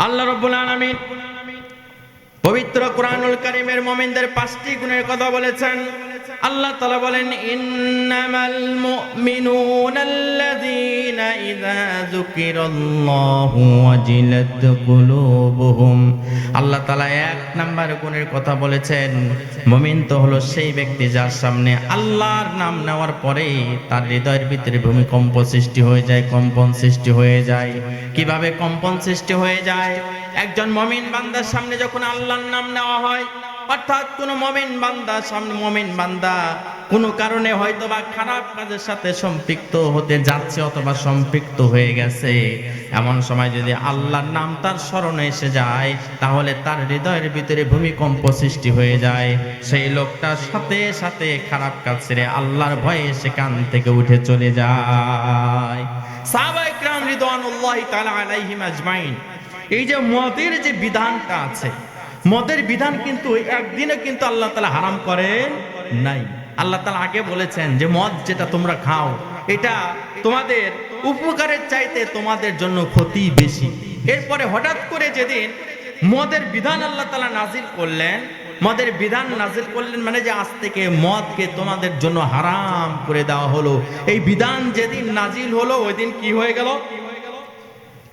আল্লাহ রাব্বুল আলামিন পবিত্র কোরআনুল কারীমের মুমিনদের 5টি গুণের কথা বলেছেন। আল্লাহ তাআলা বলেন, ইন্নামাল মুমিনুনাল্লাযীনা ইযা যুকিরাল্লাহু ওয়াজিলাত কুলুবুহুম। আল্লাহ তাআলা 1 নাম্বার গুণের কথা বলেছেন, মুমিন তো হলো সেই ব্যক্তি যার সামনে আল্লাহর নাম নেওয়ার পরেই তার হৃদয়ের ভিতরে ভূমিকম্প সৃষ্টি হয়ে যায়, কম্পন সৃষ্টি হয়ে যায়। কিভাবে কম্পন সৃষ্টি হয়ে যায়? একজন মুমিন বান্দার সামনে যখন আল্লাহর নাম নেওয়া হয়, অর্থাৎ কোন মুমিন বান্দা কোনো কারণে হয়তোবা খারাপ কাজের সাথে সম্পৃক্ত হতে যাচ্ছে অথবা সম্পৃক্ত হয়ে গেছে, এমন সময় যদি আল্লাহর নাম তার স্মরণে এসে যায়, তাহলে তার হৃদয়ের ভিতরে ভূমিকম্প সৃষ্টি হয়ে যায়। সেই লোকটা সাথে সাথে খারাপ কাজ ছেড়ে আল্লাহর ভয়ে সেখান থেকে উঠে চলে যায়। সাহাবায়ে কেরাম রিদওয়ানুল্লাহি তাআলা আলাইহিম আজমাইন, এই যে মদের যে বিধানটা আছে, মদের বিধান কিন্তু একদিনে কিন্তু আল্লাহ তাআলা হারাম করেন নাই। আল্লাহ তাআলা আগে বলেছেন যে মদ যেটা তোমরা খাও, এটা তোমাদের উপকারের চাইতে তোমাদের জন্য ক্ষতি বেশি। এরপরে হঠাৎ করে যেদিন মদের বিধান আল্লাহ তাআলা নাজিল করলেন, মদের বিধান নাজিল করলেন মানে যে আজ থেকে মদকে তোমাদের জন্য হারাম করে দেওয়া হলো। এই বিধান যেদিন নাজিল হলো ওই দিন কি হয়ে গেল?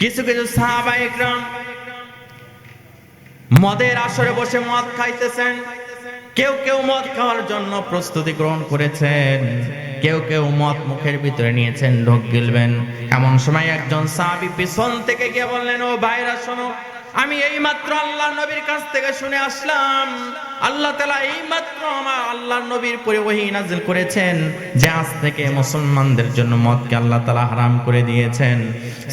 কিছু কিছু সাহাবায়ে কেরাম মদের আসরে বসে মদ খাইতেছেন। কেউ কেউ মদ খাওয়ার জন্য প্রস্তুতি গ্রহণ করেছেন, কেউ কেউ মদ মুখের ভিতরে নিয়েছেন, ঢোক গিলবেন। এমন সময় একজন সাহাবী পিছন থেকে গিয়ে বললেন, ও ভাইরা শোনো, আমি এইমাত্র আল্লাহর নবীর কাছ থেকে শুনে আসলাম, আল্লাহ তাআলা এইমাত্র আমার আল্লাহর নবীর উপরে ওহী নাযিল করেছেন যে আজ থেকে মুসলমানদের জন্য মদকে আল্লাহ তাআলা হারাম করে দিয়েছেন।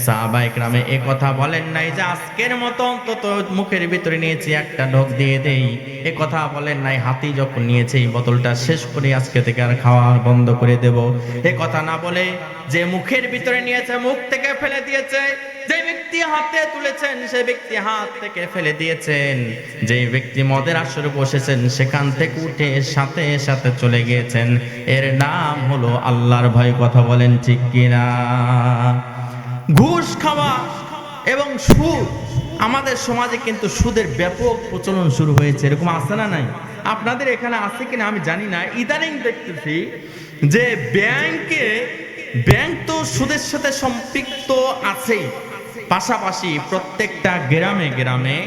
সাহাবায়ে কেরামে এই কথা বলেন নাই যে আজকের মতো অন্তত মুখের ভিতরে নিয়েছি একটা ঢোক দিয়ে দেই, এই কথা বলেন নাই হাতি যখন নিয়েছে এই বোতলটা শেষ করে আজকে থেকে আর খাওয়া বন্ধ করে দেব, এই কথা না বলে যে মুখের ভিতরে নিয়েছে মুখ থেকে ফেলে দিয়েছে, যে ব্যক্তি হাতে তুলেছেন সে ব্যক্তি হাত থেকে ফেলে দিয়েছেন, যে ব্যক্তি মদের আসরে বসেছেন সেখান থেকে উঠে সাথে সাথে চলে গিয়েছেন। এর নাম হলো আল্লাহর ভয়। কথা বলেন ঠিক কিনা? ঘুষ খাওয়া এবং সুদ, আমাদের সমাজে কিন্তু সুদের ব্যাপক প্রচলন শুরু হয়েছে। এরকম আছে না নাই? আপনাদের এখানে আছে কিনা আমি জানি না। ইদানিং দেখতেছি যে ব্যাংক তো সুদের সাথে সম্পৃক্ত আছেই, পাশাপাশি প্রত্যেকটা গ্রামে গ্রামে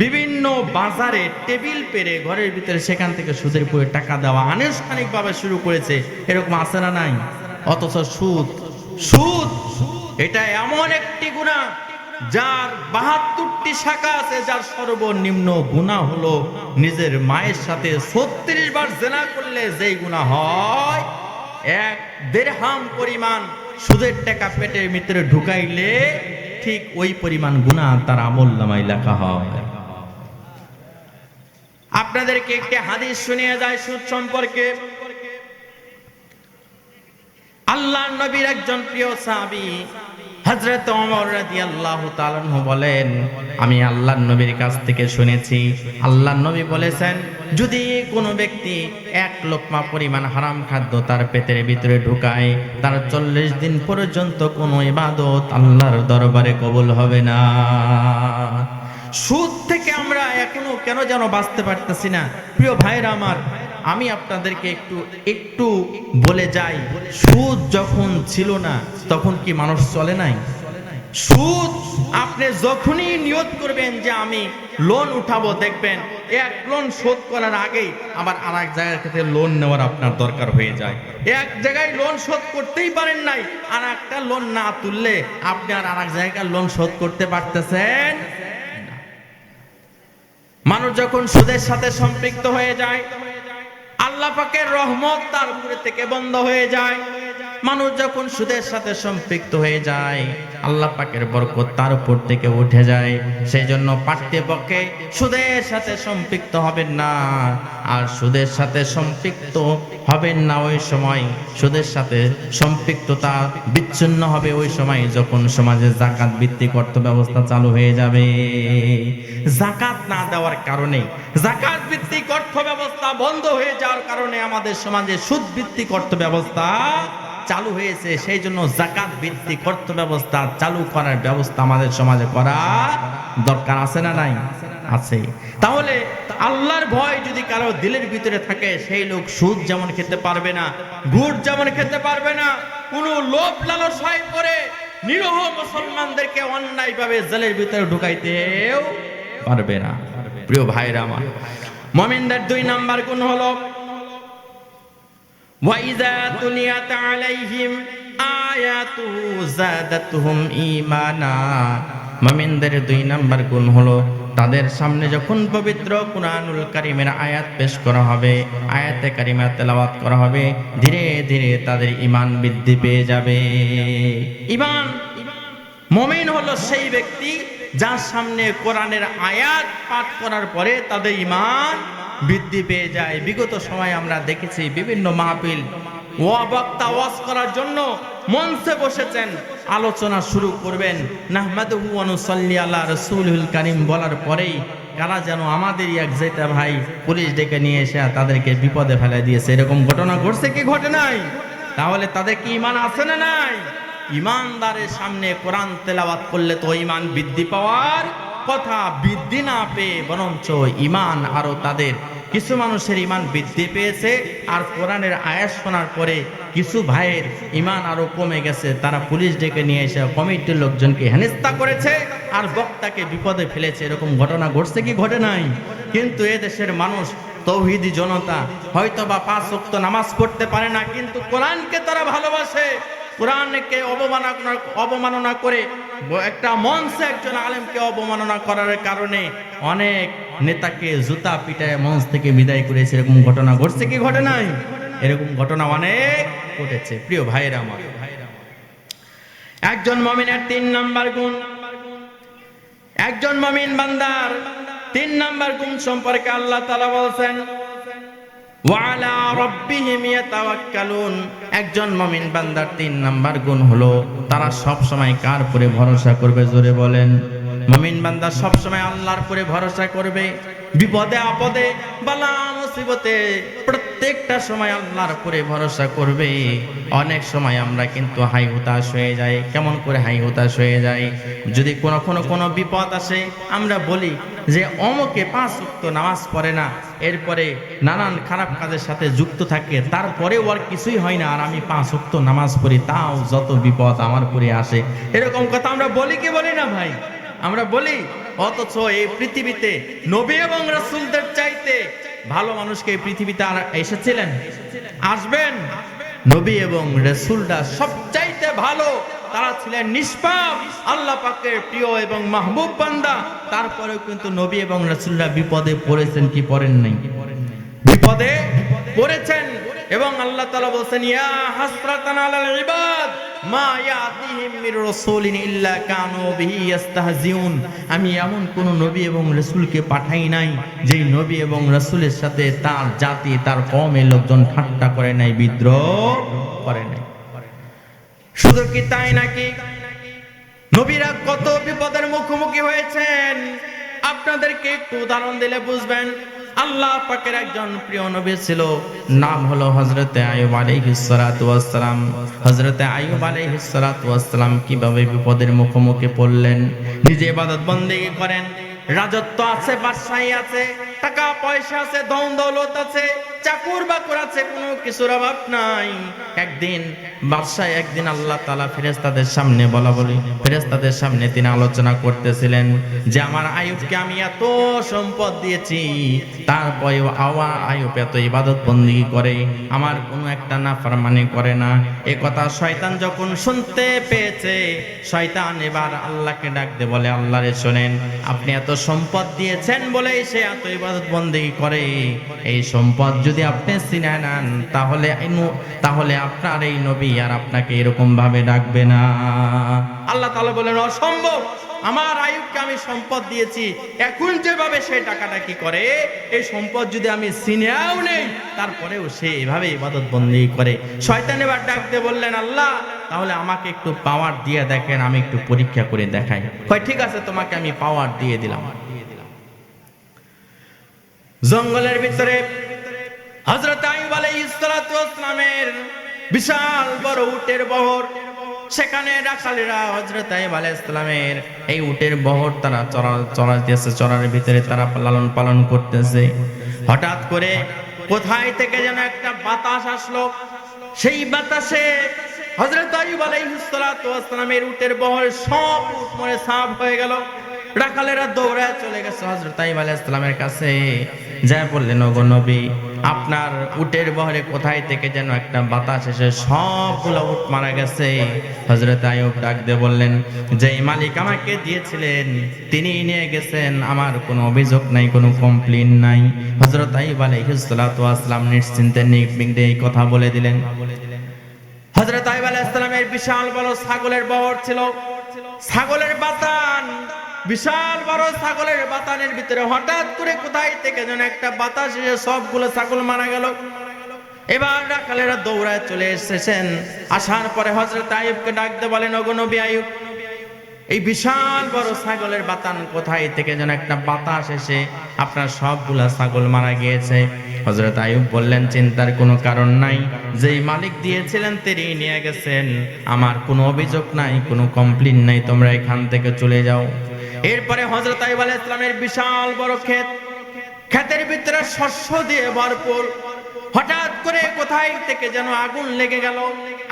বিভিন্ন বাজারে টেবিল পেরে ঘরের ভিতরে সেখান থেকে সুদের উপরে টাকা দেওয়া আনুষ্ঠানিকভাবে শুরু করেছে। এরকম আছে না নাই? অথচ সুদ এটা এমন একটি গুনাহ যার 72টি শাখা আছে, যার সর্বনিম্ন গুনাহ হলো নিজের মায়ের সাথে 36 বার জিনা করলে যেই গুনাহ হয়, 1 দিরহাম পরিমাণ সুদের টাকা পেটের ভিতরে ঢুকাইলে ঠিক ওই পরিমাণ গুনাহ তার আমলনামায় লেখা হয়। আপনাদেরকে একটি হাদিস শুনিয়ে যায় সুদ সম্পর্কে। আল্লাহর নবীর একজন প্রিয় সাহাবী হযরত ওমর রাদিয়াল্লাহু তাআলা আনহু বলেন, আমি আল্লাহর নবীর কাছ থেকে শুনেছি, আল্লাহর নবী বলেছেন, যদি কোনো ব্যক্তি 1 লোকমা পরিমাণ হারাম খাদ্য তার পেটের ভিতরে ঢুকায়, তার 40 দিন পর্যন্ত কোনো ইবাদত আল্লাহর দরবারে কবুল হবে না। সুদ থেকে আমরা এখনো কেন যেন বাঁচতে পারতেছি না। প্রিয় ভাইরা আমার, আমি আপনাদেরকে একটু বলে যাই, সুদ যখন ছিল না তখন কি মানুষ চলে নাই? সুদ আপনি যখনই নিয়ত করবেন যে আমি লোন উঠাবো, দেখবেন 1 লোন শোধ করার আগেই আবার আরেক জায়গা থেকে লোন নেওয়ার আপনার দরকার হয়ে যায়। এক জায়গায় লোন শোধ করতেই পারেন নাই, আর একটা লোন না তুললে আপনি আর আরেক জায়গায় লোন শোধ করতে পারতেছেন। মানুষ যখন সুদের সাথে সম্পৃক্ত হয়ে যায়, আল্লাহ পাকের রহমত তার উপরে থেকে বন্ধ হয়ে যায়। মানুষ যখন সুদের সাথে সম্পৃক্ত হয়ে যায়, আল্লাহ পাকের বরকত তার উপর থেকে উঠে যায়। সেই জন্য পাঠ্যপক্ষে সুদের সাথে সম্পৃক্ত হবেন না। আর সুদের সাথে সম্পৃক্ত হবেন না ওই সময়, সুদের সাথে সম্পৃক্ততা বিচ্ছিন্ন হবে ওই সময় যখন সমাজে যাকাত ভিত্তিক অর্থ ব্যবস্থা চালু হয়ে যাবে। যাকাত না দেওয়ার কারণে, যাকাত ভিত্তিক অর্থ ব্যবস্থা বন্ধ হয়ে যাওয়ার কারণে আমাদের সমাজে সুদ ভিত্তিক অর্থ ব্যবস্থা চালু হয়েছে, সেই জন্য যাকাত ভিত্তিক অর্থ ব্যবস্থা চালু করার ব্যবস্থা আমাদের সমাজে করা দরকার আছে না নাই? আছে। তাহলে আল্লাহর ভয় যদি কারো দিলের ভিতরে থাকে, সেই লোক সুদ যেমন খেতে পারবে না, ঘুষ যেমন খেতে পারবে না, কোনো লোভ লালসায় পড়ে নিরহ মুসলমানদেরকে অন্যায়ভাবে জেলের ভিতরে ঢুকাইতেও পারবে না। প্রিয় ভাইরা আমার, মুমিনদের 2 নাম্বার গুণ হলো ওয়াইযা তুলিয়াত আলাইহিম আয়াতুহু যাদাতুহুম ঈমানা। মুমিনদের 2 নাম্বার গুণ হলো তাদের সামনে যখন পবিত্র কুরআনুল কারীমের আয়াত পেশ করা হবে, আয়াতে কারিমা তেলাওয়াত করা হবে, ধীরে ধীরে তাদের ঈমান বৃদ্ধি পেয়ে যাবে। ঈমান, মুমিন হলো সেই ব্যক্তি যার সামনে কোরআনের আয়াত পাঠ করার পরে তাদের ঈমান বৃদ্ধি পেয়ে যায়। বিগত সময় আমরা দেখেছি বিভিন্ন মাহফিল বক্তা ওয়াজ করার জন্য মঞ্চে বসেছেন, আলোচনা শুরু করবেন নাহমাদুহু ওয়া নুসাল্লি আলা রাসূলিল কারীম বলার পরেই কারা যেন আমাদেরই এক জেতা ভাই পুলিশ ডেকে নিয়ে এসে তাদেরকে বিপদে ফেলে দিয়েছে। এরকম ঘটনা ঘটছে কি ঘটে নাই? তাহলে তাদের কি ঈমান আছে না নাই? ঈমানদারের সামনে কোরআন তেলাওয়াত করলে তো ঈমান বৃদ্ধি পাওয়ার কথা, বৃদ্ধি না পেয়ে বরঞ্চ ঈমান আরো তাদের কিছু মানুষের ঈমান বৃদ্ধি পেয়েছে, আর কোরআনের আয়াত শোনার পরে কিছু ভাইয়ের ঈমান আরো কমে গেছে। তারা পুলিশ ডেকে নিয়ে এসে কমিটির লোকজনকে হেনস্থা করেছে আর বক্তাকে বিপদে ফেলেছে। এরকম ঘটনা ঘটছে কি ঘটে নাই? কিন্তু এ দেশের মানুষ তৌহিদি জনতা হয়তোবা 5 ওয়াক্ত নামাজ পড়তে পারে না, কিন্তু কোরআনকে তারা ভালোবাসে। কোরআনকে অবমাননা করে একটা মঞ্চে একজন আলেমকে অবমাননা করার কারণে অনেক নেতাকে জুতা পিটায় মঞ্চ থেকে বিদায় করেছে। এরকম ঘটনা ঘটছে কি ঘটে নাই? এরকম ঘটনা অনেক ঘটেছে। প্রিয় ভাইরা আমার, একজন মুমিনের 3 নাম্বার গুণ, একজন মুমিন বান্দার 3 নাম্বার গুণ সম্পর্কে আল্লাহ তাআলা বলেছেন ওয়ালা রাব্বিহিম ইয়াতাওয়াক্কালুন। একজন মুমিন বান্দার 3 নাম্বার গুণ হলো তারা সব সময় কার উপরে ভরসা করবে? জোরে বলেন। মুমিন বান্দা সব সময় আল্লাহর উপরে ভরসা করবে। বিপদে আপদে বালা মুসিবতে প্রত্যেকটা সময় আল্লাহর উপরে ভরসা করবে। অনেক সময় আমরা কিন্তু হাই হতাশ হয়ে যাই। কেমন করে হাই হতাশ হয়ে যাই? যদি কোনো বিপদ আসে, আমরা বলি যে অমুকে 5 ওয়াক্ত নামাজ পড়ে না, এরপরে নানান খারাপ কাজের সাথে যুক্ত থাকে, তারপরে ওর কিছুই হয় না, আর আমি 5 ওয়াক্ত নামাজ পড়ি, তাও যত বিপদ আমার উপরে আসে। এরকম কথা আমরা বলি কি বলি না ভাই? আমরা বলি। অথচ এই পৃথিবীতে নবী এবং রাসূলদের চাইতে ভালো মানুষকে এই পৃথিবীতে আর এসেছিলেন, আসবেন। নবী এবং রাসূলরা সবচাইতে ভালো, তারা ছিলেন নিষ্পাপ, আল্লাহ পাকের প্রিয় এবং মাহবুব বান্দা। তারপরেও কিন্তু নবী এবং রাসূলরা বিপদে পড়েছেন কি পড়েন নাই? বিপদে পড়েছেন। এবং আল্লাহ তাআলা বলেন ইয়া হাসরাতান আলাল ইবাদ মা ইয়াতিহিম মির রাসূলিন ইল্লা কানু বিহি ইস্তাহজিউন। আমি এমন কোন নবী এবং রাসূলকে পাঠাই নাই যেই নবী এবং রাসূলের সাথে তার জাতি, তার কওমের লোকজন ঠাট্টা করে নাই, বিদ্রোহ করে নাই। শুধু কি তাই নাকি? নবীরা কত বিপদের মুখোমুখি হয়েছেন। আপনাদেরকে একটু উদাহরণ দিলে বুঝবেন। আল্লাহ পাকের একজন প্রিয় নবী ছিল, নাম হলো হযরতে আইয়ুব আলাইহিস সালাতু ওয়াস সালাম। হযরতে আইয়ুব আলাইহিস সালাতু ওয়াস সালাম কিভাবে বিপদের মুখোমুখি পড়লেন? নিজে ইবাদত বندگی করেন, রাজত্ব আছে, বাদশাহী আছে, টাকা পয়সা আছে, ধন দৌলত আছে, চাকর বাকর আছে, কোনো কিছুর অভাব নাই। একদিন আল্লাহ তাআলা ফেরেশতাদের সামনে ফেরেশতাদের সামনে তিনি আলোচনা করতেছিলেন যে আমার আইয়ুবকে আমি এত সম্পদ দিয়েছি, তারপরেও আইয়ুব এত ইবাদত বندگی করে, আমার কোনো একটা নাফরমানি করে না। এ কথা শয়তান যখন শুনতে পেয়েছে, শয়তান এবার আল্লাহকে ডাক দিয়ে বলে, আল্লাহ রে শোনেন, আপনি এত সম্পদ দিয়েছেন বলেই সে এত ইবাদত বندگی করে। এই সম্পদ যদি আপনি ছিনিয়ে নেন, তাহলে আপনার এই নবী আর আপনাকে এরকম ভাবে ডাকবে না। আল্লাহ তাআলা বলেন অসম্ভব, আমার আইয়ুবকে আমি সম্পদ দিয়েছি, এখন যেভাবে সে টাকাটা কি করে, এই সম্পদ যদি আমি ছিনিয়েও নেই, তারপরেও সে এভাবে ইবাদত বندگی করে। শয়তান এবার ডাক দিয়ে বললেন, আল্লাহ তাহলে আমাকে একটু পাওয়ার দিয়ে দেখেন, আমি একটু পরীক্ষা করে দেখাই। কয় ঠিক আছে, তোমাকে আমি পাওয়ার দিয়ে দিলাম। জঙ্গলের ভিতরে হযরত আইয়ুব আলাইহিস সালাতু ওয়াস সালামের বিশাল বড় উটের বহর। সেখানে রাখালেরা হযরত আইয়ুব আলাইহিস সালামের এই উটের বহর তারা চড়াইতেছে, চড়ার ভিতরে তারা লালন পালন করতেছে। হঠাৎ করে কোথায় থেকে যেন একটা বাতাস আসলো। সেই বাতাসে হযরত আইয়ুব আলাইহিস সালামের উটের বহর সব উট মরে সাফ হয়ে গেল। রাখালেরা দৌড়ায় চলে গেছে হযরত আইয়ুব আলাইহিস সালামের কাছে, যা বললেন, ওগো নবী, আপনার উটের বহরে কোথায় থেকে যেন একটা বাতাস এসে সবগুলো উট মারা গেছে। হযরত আইয়ুব ডাক দিয়ে বললেন, যে মালিক আমাকে দিয়েছিলেন তিনি নিয়ে গেছেন, আমার কোনো অভিযোগ নাই, কোনো কমপ্লেইন নাই। হযরত আইয়ুব আলাইহিস সালাম নিশ্চিন্তে নির্বিঘ্নে এই কথা বলে দিলেন। হযরত আইয়ুব আলাইহিস সালামের বিশাল বড় ছাগলের বহর ছিল। ছাগলের বাতান, বিশাল বড় ছাগলের বাতানের ভিতরে হঠাৎ করে কোথায় থেকে যেন একটা বাতাস এসে সবগুলো ছাগল মারা গেল। এবার রাখালেরা দৌড়ায় চলে এসেছেন। আসার পরে হযরত আইয়ুবকে ডাক দিয়ে বলেন, ওগো নবী আইয়ুব, এই বিশাল বড় ছাগলের বাতান কোথায় থেকে যেন একটা বাতাস এসে আপনার সবগুলা ছাগল মারা গিয়েছে। হযরত আইয়ুব বললেন, চিন্তার কোনো কারণ নাই, যেই মালিক দিয়েছিলেন তিনি নিয়ে গেছেন, আমার কোনো অভিযোগ নাই, কোনো কমপ্লেইন নাই, তোমরা এখান থেকে চলে যাও। এরপরে হযরত আইয়ুব আলাইহিস সালামের বিশাল বড় ক্ষেত, ক্ষেতের ভিতরে শস্য দিয়ে ভরপুর। হঠাৎ করে কোথায় থেকে যেন আগুন লেগে গেল।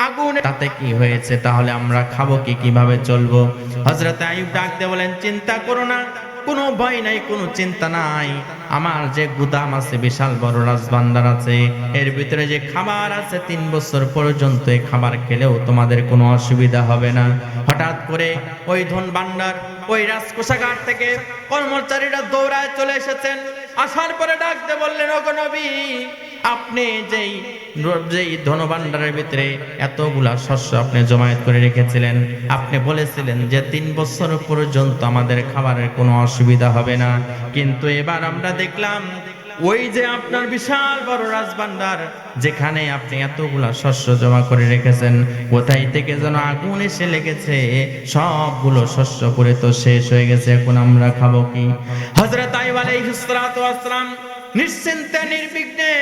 আগুন, তাতে কি হয়েছে, তাহলে আমরা খাবো কি, কিভাবে চলবো? হযরত আইয়ুব ডাক দিয়ে বলেন, চিন্তা করো না, কোনো ভয় নাই, কোনো চিন্তা নাই। আমার যে গুদাম আছে, বিশাল বড় রাজভান্ডার আছে, এর ভিতরে যে খাবার আছে 3 বছর পর্যন্ত এই খাবার খেলেও তোমাদের কোনো অসুবিধা হবে না। হঠাৎ করে ওই ধন ভান্ডার, ওই রাজকোষাগার থেকে কর্মচারীরা দৌড়ায় চলে এসেছেন। আসার পরে ডাক দিয়ে বললেন, ওগো নবী, আপনি যেই ধনভাণ্ডারের ভিতরে এতগুলা শস্য আপনি জমায়েত করে রেখেছিলেন, আপনি বলেছিলেন যে 3 বছর পর্যন্ত আমাদের খাবারের কোনো অসুবিধা হবে না, কিন্তু এবার আমরা দেখলাম ওই যে আপনার বিশাল বড় রাজভান্ডার, যেখানে আপনি এতগুলা শস্য জমা করে রেখেছেন, কোথায় থেকে যেন আগুন এসে লেগেছে, সবগুলো শস্য পুড়ে তো শেষ হয়ে গেছে, এখন আমরা খাবো কি? হযরত আইয়ুব আলাইহিস সালাম নিশ্চিন্তে নির্বিঘ্নে,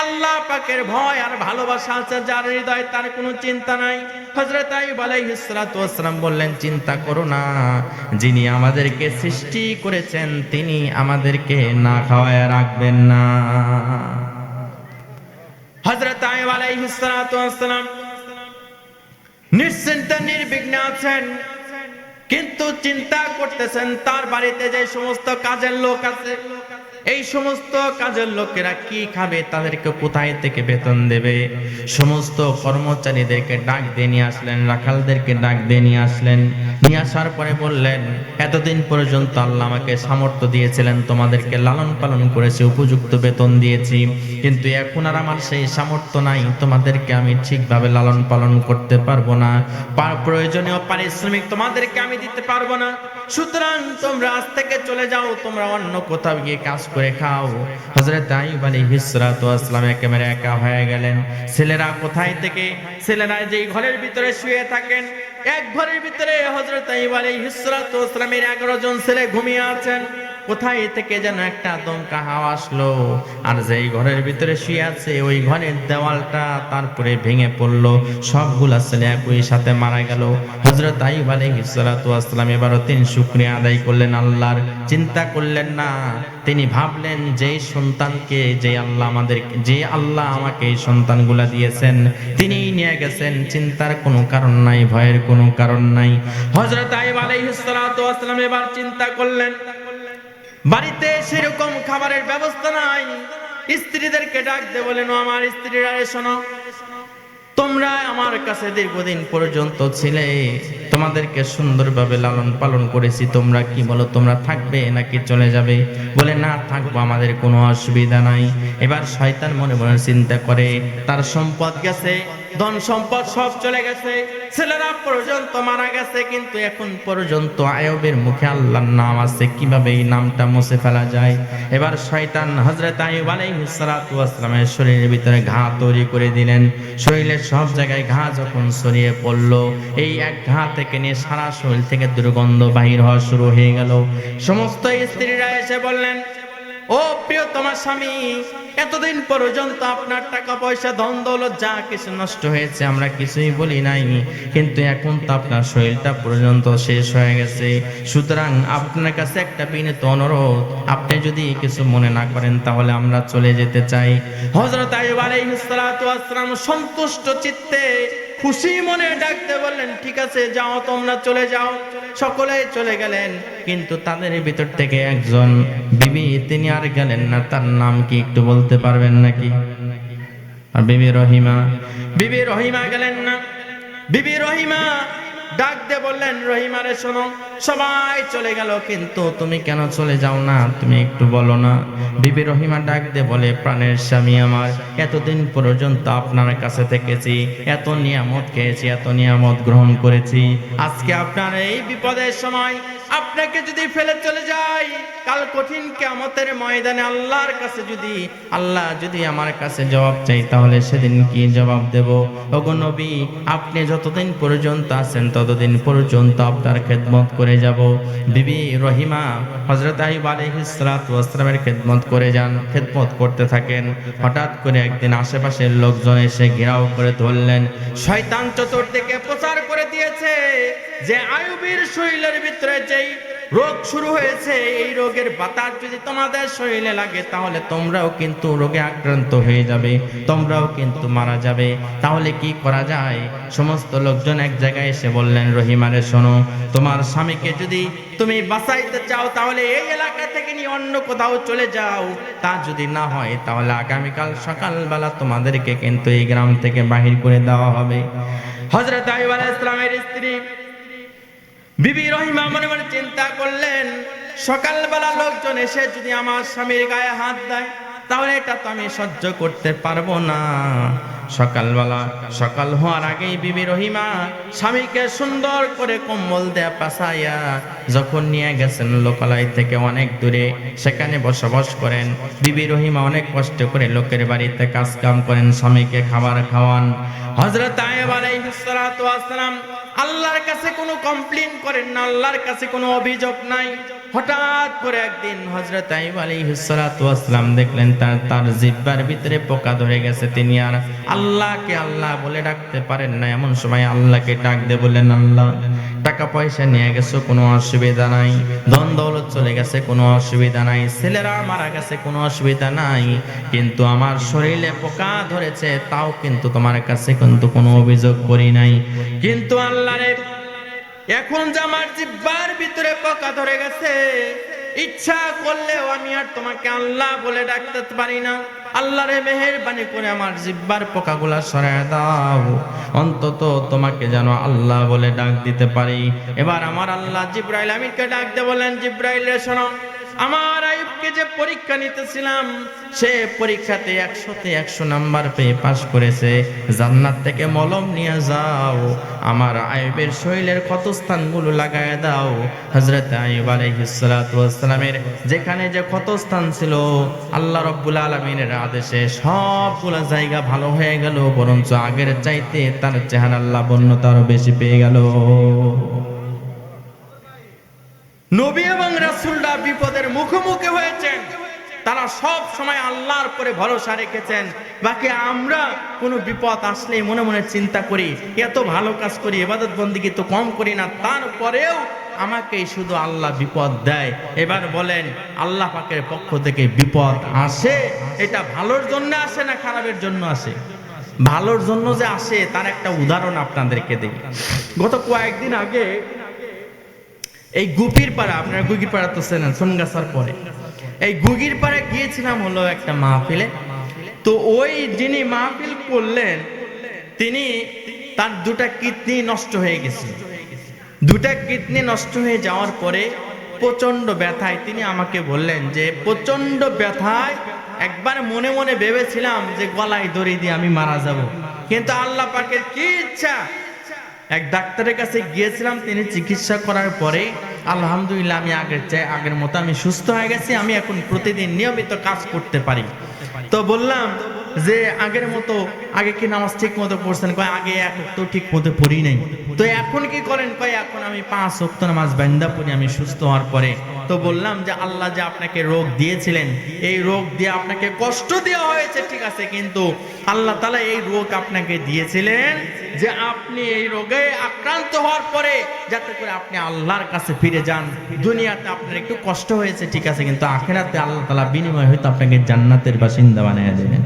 আল্লাহ পাকের ভয় আর ভালোবাসা আছে যার হৃদয়ে, তার কোনো চিন্তা নাই। হযরত আইয়ুব আলাইহিস সালাম বললেন, চিন্তা করো না, যিনি আমাদেরকে সৃষ্টি করেছেন তিনি আমাদেরকে না খাওয়ায় রাখবেন না। হযরত আইয়ুব আলাইহিস সালাম নিশ্চিন্তে নির্বিঘ্নে আছেন, কিন্তু চিন্তা করতেছেন তার বাড়িতে যে সমস্ত কাজের লোক আছে, এই সমস্ত কাজের লোকেরা কি খাবে, তাদেরকে কোথায় থেকে বেতন দেবে? সমস্ত কর্মচারীদেরকে ডাক দিয়ে নিয়ে আসলেন, রাখালদেরকে ডাক দিয়ে নিয়ে আসলেন। নিয়ে আসার পরে বললেন, এতদিন পর্যন্ত আল্লাহ আমাকে সামর্থ্য দিয়েছিলেন, তোমাদেরকে লালন পালন করেছি, উপযুক্ত বেতন দিয়েছি, কিন্তু এখন আর আমার সেই সামর্থ্য নাই, তোমাদেরকে আমি ঠিকভাবে লালন পালন করতে পারবো না, প্রয়োজনীয় পারিশ্রমিক তোমাদেরকে আমি দিতে পারবো না, সুতরাং তোমরা আজ থেকে চলে যাও, তোমরা অন্য কোথাও গিয়ে কাজ করে খাও। হযরত আইয়ুব আলাইহিস সালাম একেবারে একা হয়ে গেলেন। ছেলেরা কোথায় থেকে, ছেলেরা যেই ঘরের ভিতরে শুয়ে থাকেন, এক ঘরের ভিতরে হযরত আইয়ুব আলাইহিস সালামের 11 জন ছেলে ঘুমিয়ে আছেন। কোথায় থেকে যেন একটা আতঙ্কা হাওয়া আসলো, আর যেই ঘরের ভিতরে শুয়ে আছে ওই ঘরের দেওয়ালটা তারপরে ভেঙে পড়লো, সবগুলা ছেলে একই সাথে মারা গেল। হযরত আইয়ুব আলাইহিস সালাম এবারও তিনি শুকরিয়া আদায় করলেন, আল্লাহর চিন্তা করলেন না। তিনি ভাবলেন, যেই সন্তানকে যে আল্লাহ আমাকে এই সন্তানগুলা দিয়েছেন তিনি নিয়ে গেছেন, চিন্তার কোনো কারণ নাই, ভয়ের কোনো কারণ নাই। হযরত আইয়ুব আলাইহিস সালাম এবার চিন্তা করলেন, বাড়িতে সেরকম খাবারের ব্যবস্থা নাই। স্ত্রীদেরকে ডাক দিয়ে বলেন, আমার স্ত্রীরা শোনো, তোমরা আমার কাছে দীর্ঘদিন পর্যন্ত ছিলে, তোমাদেরকে সুন্দরভাবে লালন পালন করেছি, তোমরা কি বলো, তোমরা থাকবে নাকি চলে যাবে? বলে, না থাকবো, আমাদের কোনো অসুবিধা নাই। এবার শয়তান মনে মনে চিন্তা করে, তার সম্পদ গেছে, ধন সম্পদ সব চলে গেছে, ছেলেরা পর্যন্ত মারা গেছে, কিন্তু এখন পর্যন্ত আইয়ুবের মুখে আল্লাহর নাম আছে, কিভাবে এই নামটা মুছে ফেলা যায়? এবার শয়তান হযরত আইয়ুব আলাইহিস সালামের শরীরের ভিতরে ঘা তৈরি করে দিলেন। শরীরের সব জায়গায় ঘা যখন ছড়িয়ে পড়লো, এই এক ঘা থেকে নিয়ে সারা শরীর থেকে দুর্গন্ধ বাহির হওয়া শুরু হয়ে গেল। সমস্ত স্ত্রীরা এসে বললেন, ও প্রিয় তোমার স্বামী, এতদিন পর্যন্ত আপনার টাকা পয়সা ধন দৌলত যা কিছু নষ্ট হয়েছে আমরা কিছুই বলি নাই, কিন্তু এখন তো আপনার শরীরটা পর্যন্ত শেষ হয়ে গেছে। সুতরাং আপনার কাছে একটা বিনীত অনুরোধ, আপনি যদি কিছু মনে না করেন তাহলে আমরা চলে যেতে চাই। হযরত আইয়ুব আলাইহিস সালাতু ওয়াস সালাম সন্তুষ্ট চিত্তে খুশি মনে ডাকতে বললেন, ঠিক আছে যাও, তোমরা চলে যাও। সকলেই চলে গেলেন, কিন্তু তাদের ভিতর থেকে একজন বিবি তিনি আর গেলেন না। তার নাম কি একটু বলতে পারবেন নাকি? আর বিবি রহিমা গেলেন না। বিবি রহিমা ডাক দিয়ে বললেন, রহিমা রে শোনো, সবাই চলে গেল, কিন্তু তুমি কেন চলে যাও না, তুমি একটু বলো না। বিবি রহিমা ডাক দিয়ে বলে, প্রাণের স্বামী আমার, এতদিন পর্যন্ত আপনার কাছে থেকেছি, এত নিয়ামত খেয়েছি, এত নিয়ামত গ্রহণ করেছি, আজকে আপনার এই বিপদের সময় আপনাকে যদি ফেলে চলে যাই, কাল কঠিন কিয়ামতের ময়দানে আল্লাহর কাছে আল্লাহ যদি আমার কাছে জবাব চাই, তাহলে সেদিন কি জবাব দেব? ওগো নবী, আপনি যতদিন পর্যন্ত আছেন ততদিন পর্যন্ত আপনার খেদমত করে যাব। বিবি রহিমা হযরত আইয়ুব আলাইহিস সালাতু ওয়াস সালামের খেদমত করতে থাকেন। হঠাৎ করে একদিন আশেপাশের লোকজন এসে ঘেরাও করে ধরলেন। শয়তান চতুর্দিকে প্রচার করে দিয়েছে যে আইয়ুবের শরীরের ভিতরে যেই রোগ শুরু হয়েছে, এই রোগের বাতাস যদি তোমাদের শরীরে লাগে তাহলে তোমরাও কিন্তু রোগে আক্রান্ত হয়ে যাবে, তোমরাও কিন্তু মারা যাবে। তাহলে কি করা যায়? সমস্ত লোকজন এক জায়গায় এসে বললেন, রহিমারে শোনো, তোমার স্বামীকে যদি তুমি বাঁচাইতে চাও তাহলে এই এলাকা থেকে নিয়ে অন্য কোথাও চলে যাও, তা যদি না হয় তাহলে আগামীকাল সকালবেলা তোমাদেরকে কিন্তু এই গ্রাম থেকে বাহির করে দেওয়া হবে। হযরত আইয়ুব আলাইহিস সালামের স্ত্রী বিবি রহিমা মনে মনে চিন্তা করলেন, সকালবেলা লোকজন এসে যদি আমার স্বামীর গায়ে হাত দেয় তাহলে এটা তো আমি সহ্য করতে পারবো না। সকাল হওয়ার আগেই বিবি রহিমা স্বামীকে সুন্দর করে কম্বল দেয়া পাছাইয়া যখন নিয়ে গেছেন লোকালয় থেকে অনেক দূরে, সেখানে বসবাস করেন। বিবি রহিমা অনেক কষ্ট করে লোকের বাড়িতে কাজ কাম করেন, স্বামীকে খাবার খাওয়ান। হযরত আইয়ুব আলাইহিস সালাতু ওয়াস সালাম আল্লাহর কাছে কোনো কমপ্লেইন করেন না, আল্লাহর কাছে কোনো অভিযোগ নাই। হঠাৎ করে একদিন হযরত আইয়ুব আলাইহিস সালাতু ওয়াস সালাম দেখলেন তার জিহ্বার ভিতরে পোকা ধরে গেছে। তিনি আর আল্লাহকে আল্লাহ বলে ডাকতে পারেন না। এমন সময় আল্লাহকে ডাক দিয়ে বললেন, আল্লাহ, টাকা পয়সা নিয়ে গেছো কোনো অসুবিধা নাই, ধন দৌলত চলে গেছে কোনো অসুবিধা নাই, ছেলেরা মারা গেছে কোনো অসুবিধা নাই, কিন্তু আমার শরীরে পোকা ধরেছে, তাও কিন্তু তোমার কাছে কিন্তু কোনো অভিযোগ করি নাই। কিন্তু আল্লাহ রে, এখন যে আমার জিহ্বার ভিতরে পোকা ধরে গেছে, ইচ্ছা করলেও আমি আর তোমাকে আল্লাহ বলে ডাকতে পারি না। আল্লাহ রে, মেহেরবানি করে আমার জিহ্বার পোকাগুলা সরায় দাও, অন্তত তোমাকে যেন আল্লাহ বলে ডাক দিতে পারি। এবার আমার আল্লাহ জিব্রাইল আমিনকে ডাক দিয়ে বলেন, জিব্রাইল রে শোনো, আমার আইয়ুবকে যে পরীক্ষা নিতেছিলাম, সে পরীক্ষাতে 100তে 100 নাম্বার পেয়ে পাশ করেছে। জান্নাত থেকে মলম নিয়ে যাও, আমার আইয়ুবের শরীরের ক্ষত স্থানগুলো লাগায় দাও। হযরত আইয়ুব আলাইহিস সালাতু ওয়াস সালামের যেখানে যে ক্ষত স্থান ছিল, আল্লাহ রাব্বুল আলামিনের আদেশে সবগুলো জায়গা ভালো হয়ে গেল, বরঞ্চ আগের চাইতে তার চেহারার লাবণ্যতা আরো বেশি পেয়ে গেল। নবী এবং রাসূলরা বিপদের মুখোমুখি হয়েছেন, তারা সব সময় আল্লাহর উপরে ভরসা রেখেছেন। বাকি আমরা কোনো বিপদ আসলেই মনে মনে চিন্তা করি, এত ভালো কাজ করি, ইবাদত বন্দেগী তো কম করি না, তারপরেও আমাকেই শুধু আল্লাহ বিপদ দেয়। এবার বলেন, আল্লাহ পাকের পক্ষ থেকে বিপদ আসে, এটা ভালোর জন্য আসে না খারাপের জন্য আসে? ভালোর জন্য যে আসে তার একটা উদাহরণ আপনাদেরকে দিই। গত কয়েকদিন আগে এই গুপির পাড়া, আপনারা গুগির পাড়া তো চেনেন, সোনগাছার পরে এই গুগির পাড়া গিয়েছিলাম হলো একটা মাহফিলে। তো ওই যিনি মাহফিল করলেন, তিনি তার দুটা কিডনি নষ্ট হয়ে গেছিল। দুটা কিডনি নষ্ট হয়ে যাওয়ার পরে প্রচন্ড ব্যথায় তিনি আমাকে বললেন যে প্রচন্ড ব্যথায় একবার মনে মনে ভেবেছিলাম যে গলায় দড়ি দিয়ে আমি মারা যাব, কিন্তু আল্লাহ পাকের কি ইচ্ছা, এক ডাক্তারের কাছে গিয়েছিলাম, তিনি চিকিৎসা করার পরে আলহামদুলিল্লাহ আমি আগের মতো আমি সুস্থ হয়ে গেছি। আমি এখন প্রতিদিন নিয়মিত কাজ করতে পারি। তো বললাম যে আগের মতো, আগে কি নামাজ ঠিক মতো পড়ছেন? কয় আগে এক ওয়াক্ত ঠিক মতো পড়ি নাই। তো এখন কি করেন? কয় এখন আমি 5 ওয়াক্ত নামাজ বান্দা পড়ি আমি সুস্থ হওয়ার পরে। তো তো বললাম যে আল্লাহ যে আপনাকে রোগ দিয়েছিলেন, এই রোগ দিয়ে আপনাকে কষ্ট দেওয়া হয়েছে, ঠিক আছে, কিন্তু আল্লাহ তাআলা এই রোগ আপনাকে দিয়েছিলেন যে আপনি এই রোগে আক্রান্ত হওয়ার পরে যাতে করে আপনি আল্লাহর কাছে ফিরে যান। দুনিয়াতে আপনার একটু কষ্ট হয়েছে, ঠিক আছে, কিন্তু আখিরাতে আল্লাহ তাআলা বিনিময় হয়তো আপনাকে জান্নাতের বাসিন্দা বানিয়ে দেবেন।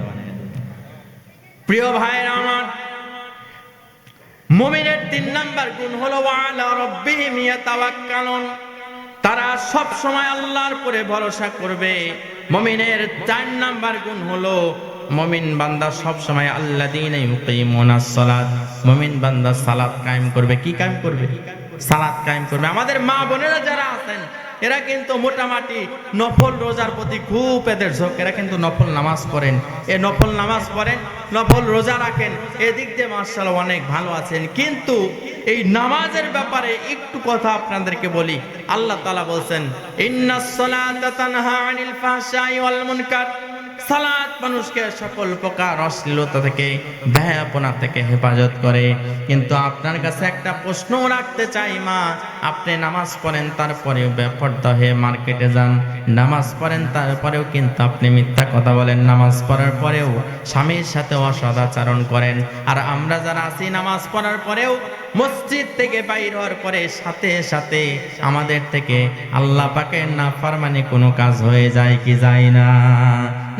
প্রিয় ভাইরা আমার, মুমিনের 3 নাম্বার গুণ হলো ওয়ালা রাব্বিহিম ইয়াতাওয়াক্কালুন, তারা সব সময় আল্লাহর উপরে ভরসা করবে। মুমিনের 4 নাম্বার গুণ হলো মুমিন বান্দা সব সময় আল্লাযীনা ইউকিমুনাস সালাত, মুমিন বান্দা সালাত কায়েম করবে। কি কায়েম করবে? সালাত কায়েম করবে। আমাদের মা বোনেরা যারা আছেন এরা কিন্তু মোটামুটি নফল রোজার প্রতি খুব এদের ঝোঁক, এরা কিন্তু নফল নামাজ পড়েন, এ নফল নামাজ পড়েন, নফল রোজা রাখেন, এদিক দিয়ে মাশাআল্লাহ অনেক ভালো আছেন। কিন্তু এই নামাজের ব্যাপারে একটু কথা আপনাদেরকে বলি। আল্লাহ তাআলা বলছেন ইন্নাস সালাতা তানহা আনিল ফাহশাই ওয়াল মুনকার, সালাত মানুষকে সকল প্রকার অশ্লীলতা থেকে, বেহায়াপনা থেকে হেফাজত করে। কিন্তু আপনার কাছে একটা প্রশ্ন রাখতে চাই, মা, আপনি নামাজ পড়েন তারপরেও বেপরদা হয়ে মার্কেটে যান, নামাজ পড়েন তারপরেও কিন্তু আপনি মিথ্যা কথা বলেন, নামাজ পড়ার পরেও স্বামীর সাথে অসদাচরণ করেন। আর আমরা যারা আছি নামাজ পড়ার পরেও মসজিদ থেকে বাইর হওয়ার পরে সাথে সাথে আমাদের থেকে আল্লাহ পাকের নাফরমানি কোনো কাজ হয়ে যায় কি যায় না?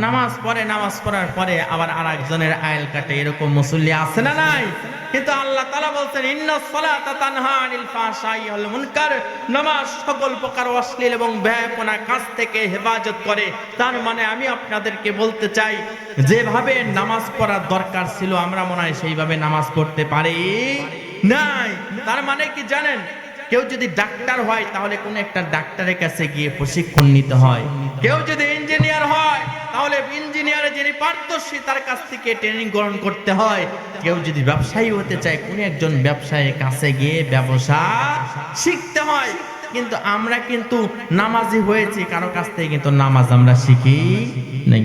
নামাজ পড়ে, নামাজ পড়ার পরে আবার আরেকজনের আইল কাটে, এরকম মুসল্লি আছে না নাই? কিন্তু আল্লাহ তাআলা বলছেন ইন্নাস সালাতা তানহা আনিল ফাহশাই ওয়াল মুনকার, নামাজ সকল প্রকার অশ্লীল এবং বেহায়াপনা কাজ থেকে হেফাজত করে। তার মানে আমি আপনাদেরকে বলতে চাই, যেভাবে নামাজ পড়ার দরকার ছিল আমরা মনে হয় সেইভাবে নামাজ পড়তে পারি নাই। তার মানে কি জানেন, কেউ যদি ডাক্তার হয় তাহলে কোন একটা ডাক্তারের কাছে গিয়ে প্রশিক্ষণ নিতে হয়। কেউ যদি ইঞ্জিনিয়ার হয় তাহলে ইঞ্জিনিয়ারের যিনি পারদর্শী তার কাছ থেকে ট্রেনিং গ্রহণ করতে হয়। কেউ যদি ব্যবসায়ী হতে চায় কোন একজন ব্যবসায়ীর কাছে গিয়ে ব্যবসা শিখতে হয়। কিন্তু আমরা কিন্তু নামাজি হয়েছি, কারো কাছ থেকে কিন্তু নামাজ আমরা শিখি নাই।